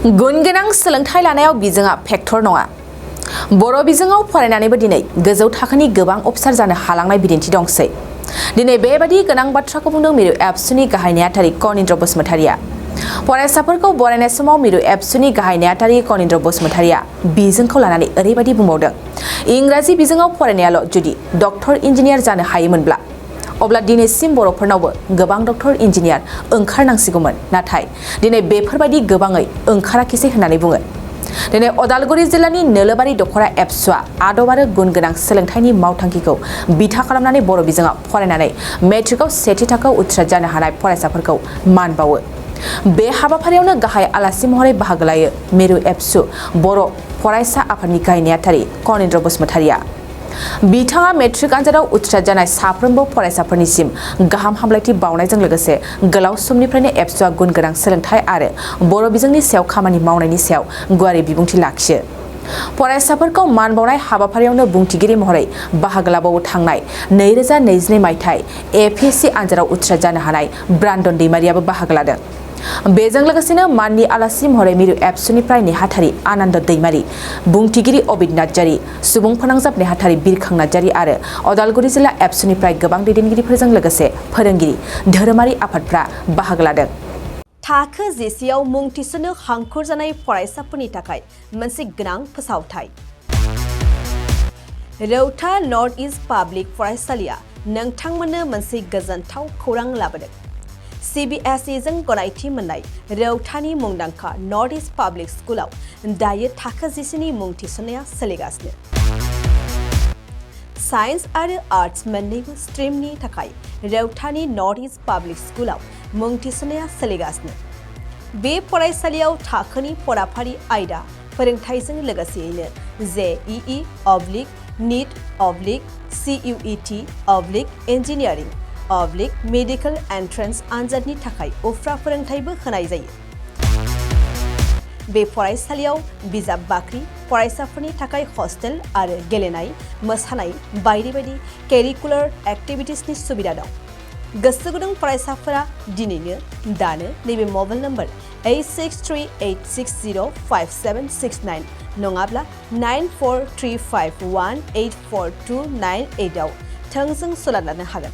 गुन गोनां सोलोंथाइ लानायाव बिजोङा फेक्टर नङा। बर' बिजोङाव फरायनानैबो दिनै गोजौ थाखोनि गोबां अफिसार जानो हालांनाय बिदिन्थि दंसै। दिनै बेबादि गोनां बाथ्राखौ बुंदों मिरु एबसुनि गाहाय नेहाथारि कनिन्द्र बसुमतारिया। फरायसाफोरखौ बरायनाय समाव मिरु एबसुनि गाहाय नेहाथारि कनिन्द्र बसुमतारिया बिजोंखौ लानानै ओरैबायदि बुंबावदों, इंराजि बिजोङाव फरायनायाल' जुदि डक्टर इन्जिनियार जानो हायोमोनब्ला अब्ला दिनैसिम बर'फोरनावबो गोबां डक्टर इन्जिनियार ओंखारनांसिगौमोन, नाथाय दिनै बेफोरबायदि गोबाङै ओंखाराखिसै होननानै बुङो। दिनै अदालगुरि जिल्लानि नोलोबारि दख'रा एबसुआ आदब आरो गुन गोनां सोलोंथाइनि मावथांखिखौ बिथा खालामनानै बर' बिजोङाव फरायनानै मेट्रिकआव सेथि थाखोआव उथ्रिसार जानो हानाय फरायसाफोरखौ मान बावो। बे हाबाफारियावनो गाहाय आलासि महरै बाहागो लायो मिरु एबसु बर' फरायसा आफादनि गाहाय नेहाथारि कनिन्द्र बसुमतारिया। बिथाङा मेट्रिक आनजादाव उथ्रिसार जानाय साफ्रोमबो फरायसाफोरनिसिम गाहाम हामलायथि बावनायजों लोगोसे गोलाव समनिफ्रायनो एबसुआ गुन गोनां सोलोंथाइ आरो बर' बिजोंनि सायाव खामानि मावनायनि सायाव गुवारै बिबुंथि लाखियो। फरायसाफोरखौ मान बावनाय हाबाफारियावनो बुंथिगिरि महरै बाहागो लाबावो थांनाय 2022 मायथाइ एपिएससि आनजादाव उथ्रिसार जानो हानाय ब्रान्दन दैमारियाबो बाहागो लादों। बेजों लोगोसेनो माननि आलासि महरै मिरु एबसुनिफ्राय नेहाथारि आनन्द दैमारि, बुंथिगिरि अबिद नार्जारि, सुबुं फोनांजाब नेहाथारि बिरखां नार्जारि आरो अदालगुरि जिल्ला एबसुनिफ्राय गोबां दैदेनगिरिफोरजों लोगोसे फोरोंगिरि, धोरोमारि आफादफ्रा बाहागो लादों। थाखो जिसेआव मुं थिसननो हांखुर जानाय फरायसाफोरनि थाखाय मोनसे गोनां फोसावथाय। रौता नर्थ इस्ट पाब्लिक फरायसालिया नोंथांमोननो मोनसे गोजोनथाव खौरां लाबोदों। CBSE जों गनायथि मोननाय रौतानि मुंदांखा नर्थ इस्ट पाब्लिक स्कुलाव दायो थाखो जिसेनि मुं थिसननाया सोलिगासिनो। साइन्स आरो आर्ट्स मोन्नैबो स्ट्रिमनि थाखाय रौतानि नर्थ इस्ट पाब्लिक स्कुलाव मुं थिसननाया सोलिगासिनो। बे फरायसालियाव थाखोनि फराफारि आयदा फोरोंथाइजों लोगोसेयैनो JEE, NEET, CUET, engineering, medical entrance आनजादनि थाखाय उफ्रा फोरोंथाइबो होनाय जायो। बे फरायसालियाव बिजाब बाख्रि, फरायसाफोरनि थाखाय हस्टेल आरो गेलेनाय, मोसानाय बायदि बायदि केरिकुलार एक्टिभिटिसनि सुबिदा दं। गोसो गुदुं फरायसाफोरा दिनैनो दानो नैबे मबाइल नम्बर 8638605769 नङाब्ला 9435184298 आव थोंजों सोलोंनो हागोन।